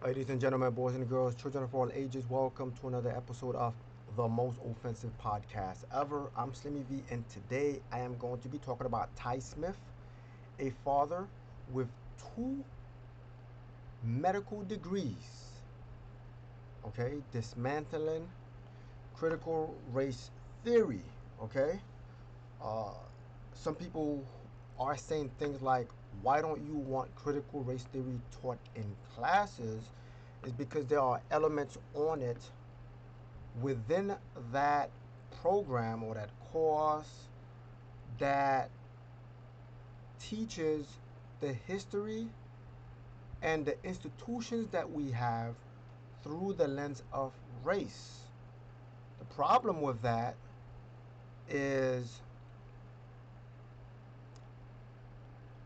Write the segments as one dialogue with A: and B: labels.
A: Ladies and gentlemen, boys and girls, children of all ages, welcome to another episode of the most offensive podcast ever. I'm Slimmy V, and today I am going to be talking about Ty Smith, a father with two medical degrees. Okay, dismantling critical race theory. Okay, uh, some people are saying things like, why don't you want critical race theory taught in classes? Is because there are elements on it within that program or that course that teaches the history and the institutions that we have through the lens of race. The problem with that is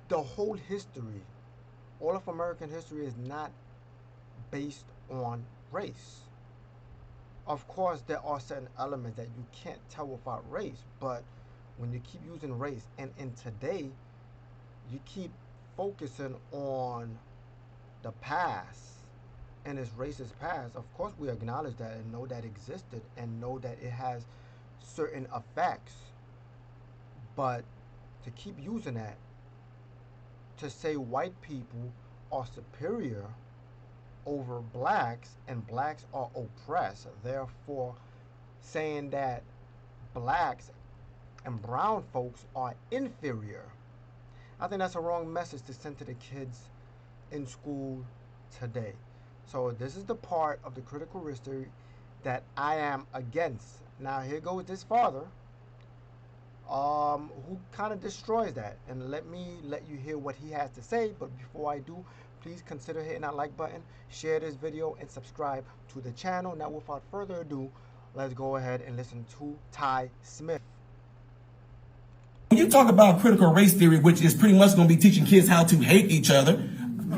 A: the whole history, all of American history is not based on race. Of course, there are certain elements that you can't tell without race, but when you keep using race, and in today, you keep focusing on the past and its racist past, of course, we acknowledge that and know that existed and know that it has certain effects. But to keep using that to say white people are superior over blacks and blacks are oppressed, therefore saying that blacks and brown folks are inferior. I think that's a wrong message to send to the kids in school today. So this is the part of the critical race theory that I am against. Now here goes this father who kind of destroys that. And let you hear what he has to say. But before I do, please consider hitting that like button, share this video, and subscribe to the channel. Now, without further ado, let's go ahead and listen to Ty Smith.
B: When you talk about critical race theory, which is pretty much going to be teaching kids how to hate each other,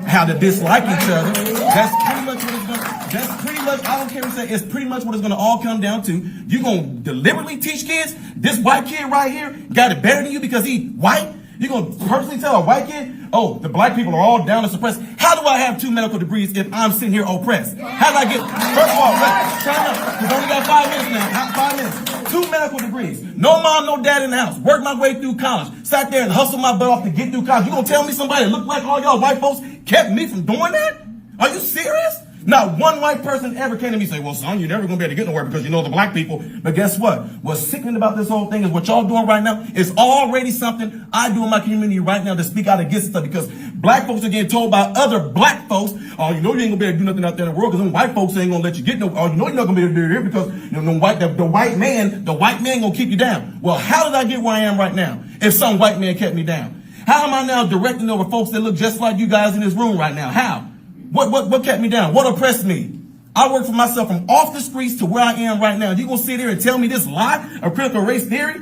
B: how to dislike each other, that's pretty much what it's going to, that's pretty much, I don't care what you say, it's pretty much what it's going to all come down to. You're going to deliberately teach kids, this white kid right here got it better than you because he white? You're going to personally tell a white kid, oh, the black people are all down and suppressed. How do I have 2 medical degrees if I'm sitting here oppressed? How do I get, first of all, time out, because I only got 5 minutes now, 5 minutes. 2 medical degrees. No mom, no dad in the house. Worked my way through college. Sat there and hustled my butt off to get through college. You gonna tell me somebody that looked like all y'all white folks kept me from doing that? Are you serious? Not one white person ever came to me and say, well, son, you're never going to be able to get nowhere because you know the black people. But guess what? What's sickening about this whole thing is what y'all doing right now is already something I do in my community right now to speak out against stuff because black folks are getting told by other black folks, oh, you know you ain't going to be able to do nothing out there in the world because them white folks ain't going to let you get no, oh, you know you're not going to be able to do it here because you know, the white man going to keep you down. Well, how did I get where I am right now if some white man kept me down? How am I now directing over folks that look just like you guys in this room right now? How? What kept me down? What oppressed me? I worked for myself from off the streets to where I am right now. You gonna sit here and tell me this lie of critical race theory?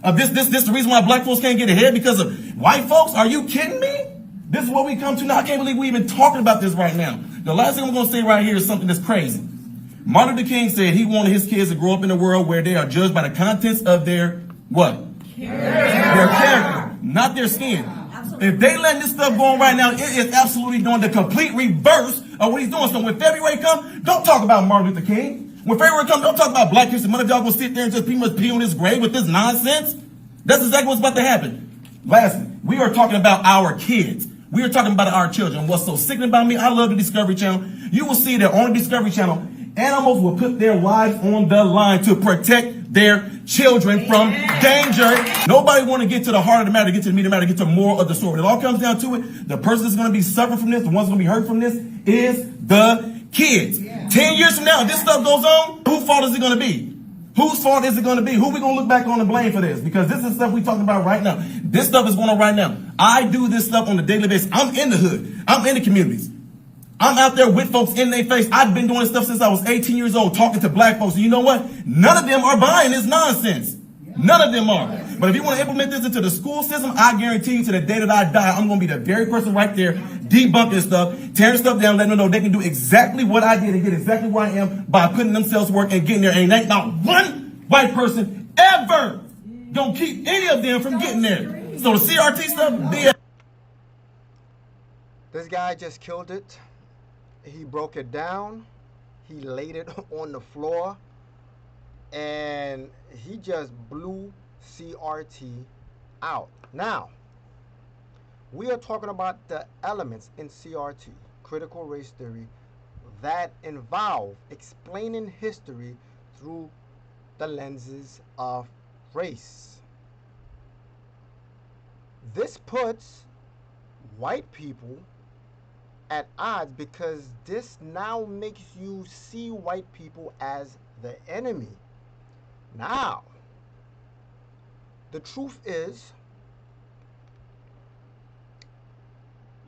B: Of this the reason why black folks can't get ahead because of white folks? Are you kidding me? This is what we come to now. I can't believe we even talking about this right now. The last thing I'm gonna say right here is something that's crazy. Martin Luther King said he wanted his kids to grow up in a world where they are judged by the contents of their what? Their character, not their skin. If they letting this stuff go on right now, it is absolutely doing the complete reverse of what he's doing. So when February comes, don't talk about Martin Luther King. When February comes, don't talk about Black History Month. If y'all gonna sit there and just pretty much pee on his grave with this nonsense, that's exactly what's about to happen. Lastly, we are talking about our kids. We are talking about our children. What's so sickening about me, I love the Discovery Channel. You will see that on the Discovery Channel, animals will put their lives on the line to protect their children from danger. Nobody want to get to the heart of the matter, get to the meat of the matter, get to the moral of the story. It all comes down to it. The person that's going to be suffering from this, the one's going to be hurt from this, is the kids. 10 years from now, if this stuff goes on, whose fault is it going to be? Whose fault is it going to be? Who are we going to look back on and blame for this? Because this is stuff we're talking about right now. This stuff is going on right now. I do this stuff on a daily basis. I'm in the hood. I'm in the communities. I'm out there with folks in their face. I've been doing this stuff since I was 18 years old, talking to black folks. And you know what? None of them are buying this nonsense. None of them are. But if you want to implement this into the school system, I guarantee you to the day that I die, I'm going to be the very person right there debunking stuff, tearing stuff down, letting them know they can do exactly what I did and get exactly where I am by putting themselves to work and getting there. And ain't not one white person ever going to keep any of them from getting there. So the CRT stuff,
A: This guy just killed it. He broke it down. He laid it on the floor, and he just blew CRT out. Now, we are talking about the elements in CRT, critical race theory, that involve explaining history through the lenses of race. This puts white people at odds because this now makes you see white people as the enemy. Now, the truth is,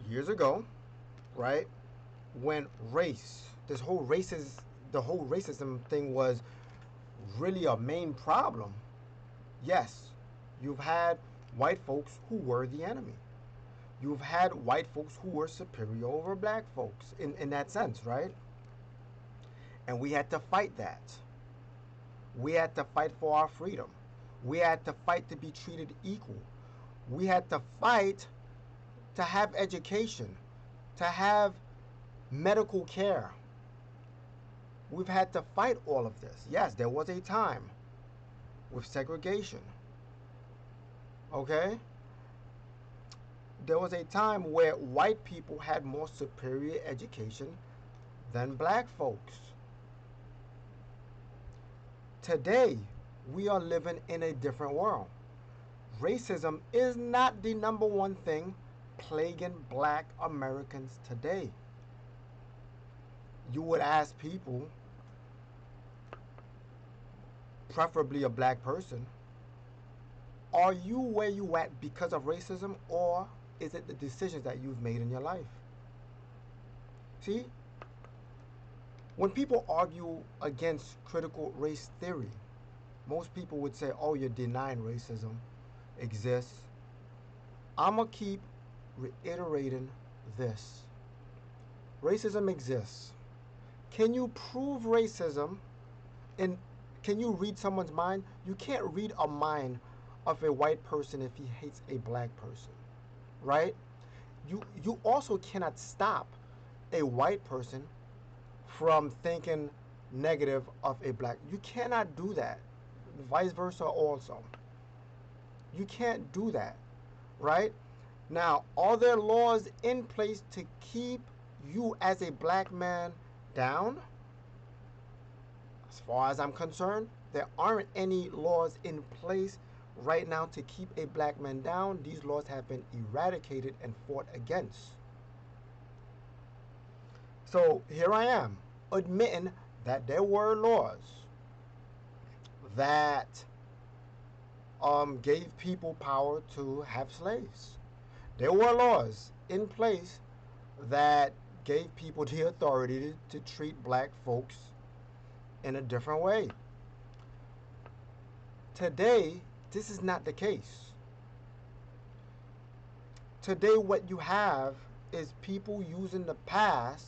A: years ago, right, when the whole racism thing was really a main problem, yes, you've had white folks who were the enemy. You've had white folks who were superior over black folks in that sense, right? And we had to fight that. We had to fight for our freedom. We had to fight to be treated equal. We had to fight to have education, to have medical care. We've had to fight all of this. Yes, there was a time with segregation. Okay? There was a time where white people had more superior education than black folks. Today, we are living in a different world. Racism is not the number one thing plaguing black Americans today. You would ask people, preferably a black person, are you where you at because of racism, or is it the decisions that you've made in your life? See, when people argue against critical race theory, most people would say, oh, you're denying racism exists. I'm going to keep reiterating this. Racism exists. Can you prove racism? And can you read someone's mind? You can't read a mind of a white person if he hates a black person, right? You also cannot stop a white person from thinking negative of a black. You cannot do that. Vice versa also. You can't do that, right? Now, are there laws in place to keep you as a black man down? As far as I'm concerned, there aren't any laws in place right now to keep a black man down. These laws have been eradicated and fought against. So here I am, admitting that there were laws that gave people power to have slaves. There were laws in place that gave people the authority to treat black folks in a different way. Today, this is not the case. Today, what you have is people using the past,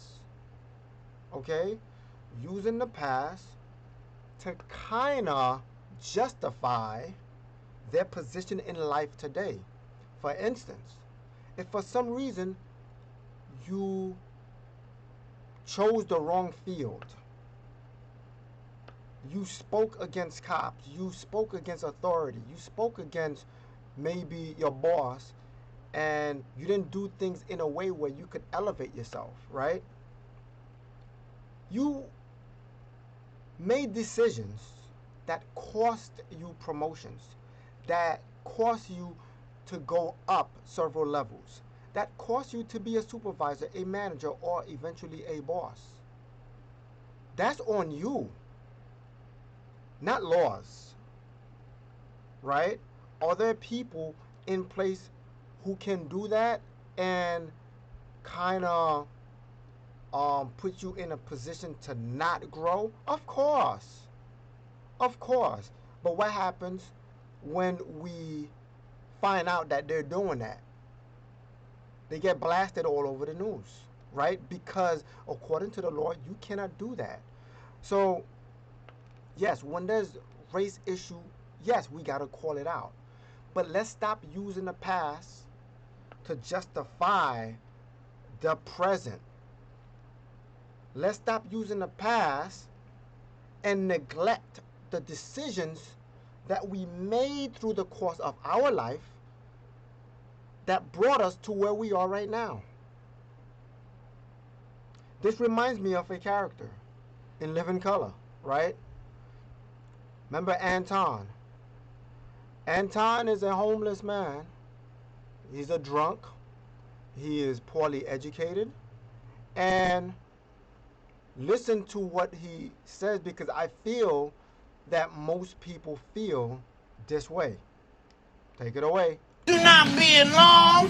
A: okay, using the past to kind of justify their position in life today. For instance, if for some reason you chose the wrong field, you spoke against cops, you spoke against authority, you spoke against maybe your boss, and you didn't do things in a way where you could elevate yourself, right? You made decisions that cost you promotions, that cost you to go up several levels, that cost you to be a supervisor, a manager, or eventually a boss. That's on you, not laws, right? Are there people in place who can do that and kind of put you in a position to not grow? Of course. Of course. But what happens when we find out that they're doing that? They get blasted all over the news, right? Because according to the law, you cannot do that. So, yes, when there's race issue, yes, we got to call it out. But let's stop using the past to justify the present. Let's stop using the past and neglect the decisions that we made through the course of our life that brought us to where we are right now. This reminds me of a character in Living Color, right? Remember Anton? Anton is a homeless man. He's a drunk. He is poorly educated. And listen to what he says, because I feel that most people feel this way. Take it away.
C: Do not be alarmed.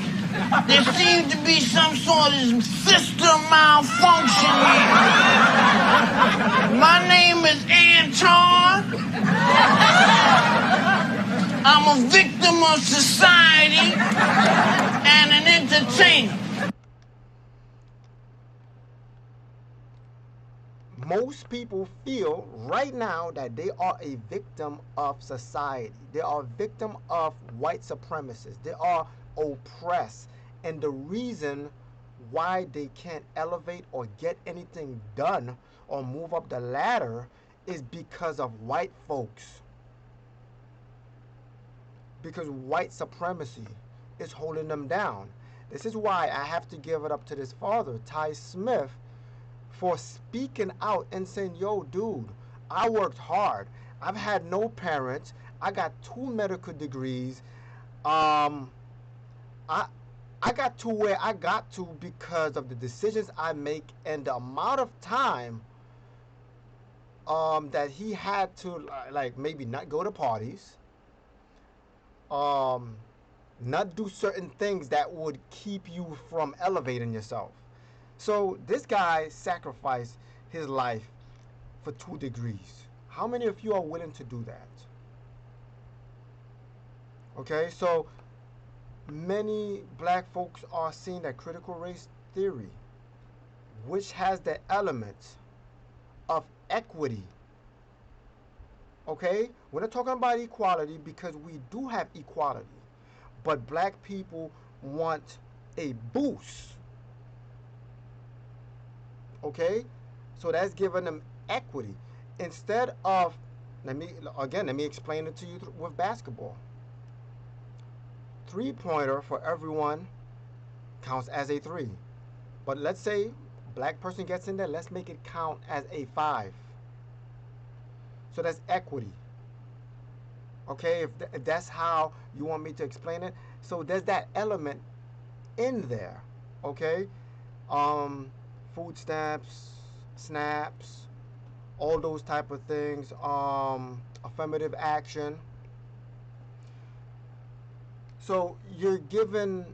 C: There seems to be some sort of system malfunction here. My name is Anton. I'm a victim of society and an entertainer.
A: Most people feel right now that they are a victim of society. They are a victim of white supremacists. They are oppressed. And the reason why they can't elevate or get anything done or move up the ladder is because of white folks. Because white supremacy is holding them down. This is why I have to give it up to this father, Ty Smith, for speaking out and saying, yo, dude, I worked hard. I've had no parents. I got 2 medical degrees. I got to where I got to because of the decisions I make and the amount of time that he had to, like, maybe not go to parties, not do certain things that would keep you from elevating yourself. So this guy sacrificed his life for 2 degrees. How many of you are willing to do that? Okay, so many black folks are seeing that critical race theory, which has the element of equity. Okay, we're not talking about equality because we do have equality, but black people want a boost. Okay, so that's giving them equity instead of, let me explain it to you with basketball. 3-pointer for everyone counts as a 3, but let's say black person gets in there, let's make it count as a 5. So that's equity. Okay, if that's how you want me to explain it. So there's that element in there. Okay, food stamps, snaps, all those type of things, affirmative action. So you're giving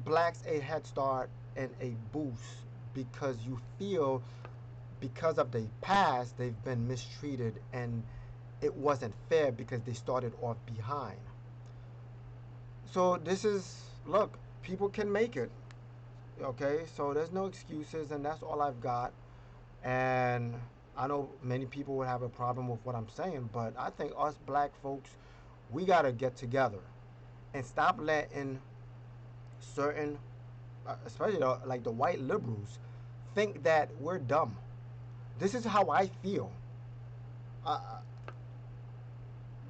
A: blacks a head start and a boost because you feel because of the past they've been mistreated and it wasn't fair because they started off behind. So this is, look, people can make it. Okay, so there's no excuses, and that's all I've got. And I know many people would have a problem with what I'm saying, but I think us black folks, we got to get together and stop letting certain, especially like the white liberals, think that we're dumb. This is how I feel.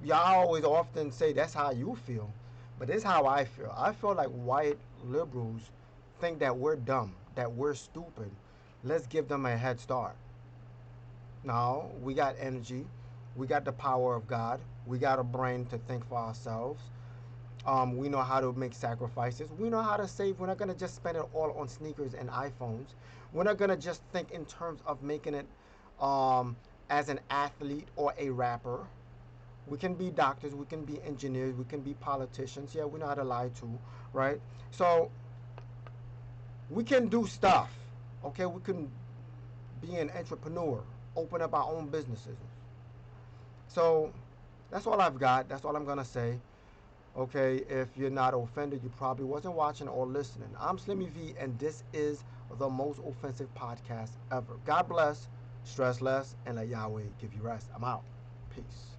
A: Y'all always often say that's how you feel, but this is how I feel. I feel like white liberals think that we're dumb, that we're stupid. Let's give them a head start. Now, we got energy. We got the power of God. We got a brain to think for ourselves. We know how to make sacrifices. We know how to save. We're not going to just spend it all on sneakers and iPhones. We're not going to just think in terms of making it as an athlete or a rapper. We can be doctors. We can be engineers. We can be politicians. Yeah, we know how to lie too, right? So we can do stuff. Okay, we can be an entrepreneur, open up our own businesses. So that's all I've got. That's all I'm going to say. Okay, if you're not offended, you probably wasn't watching or listening. I'm Slimmy V, and this is the most offensive podcast ever. God bless, stress less, and let Yahweh give you rest. I'm out. Peace.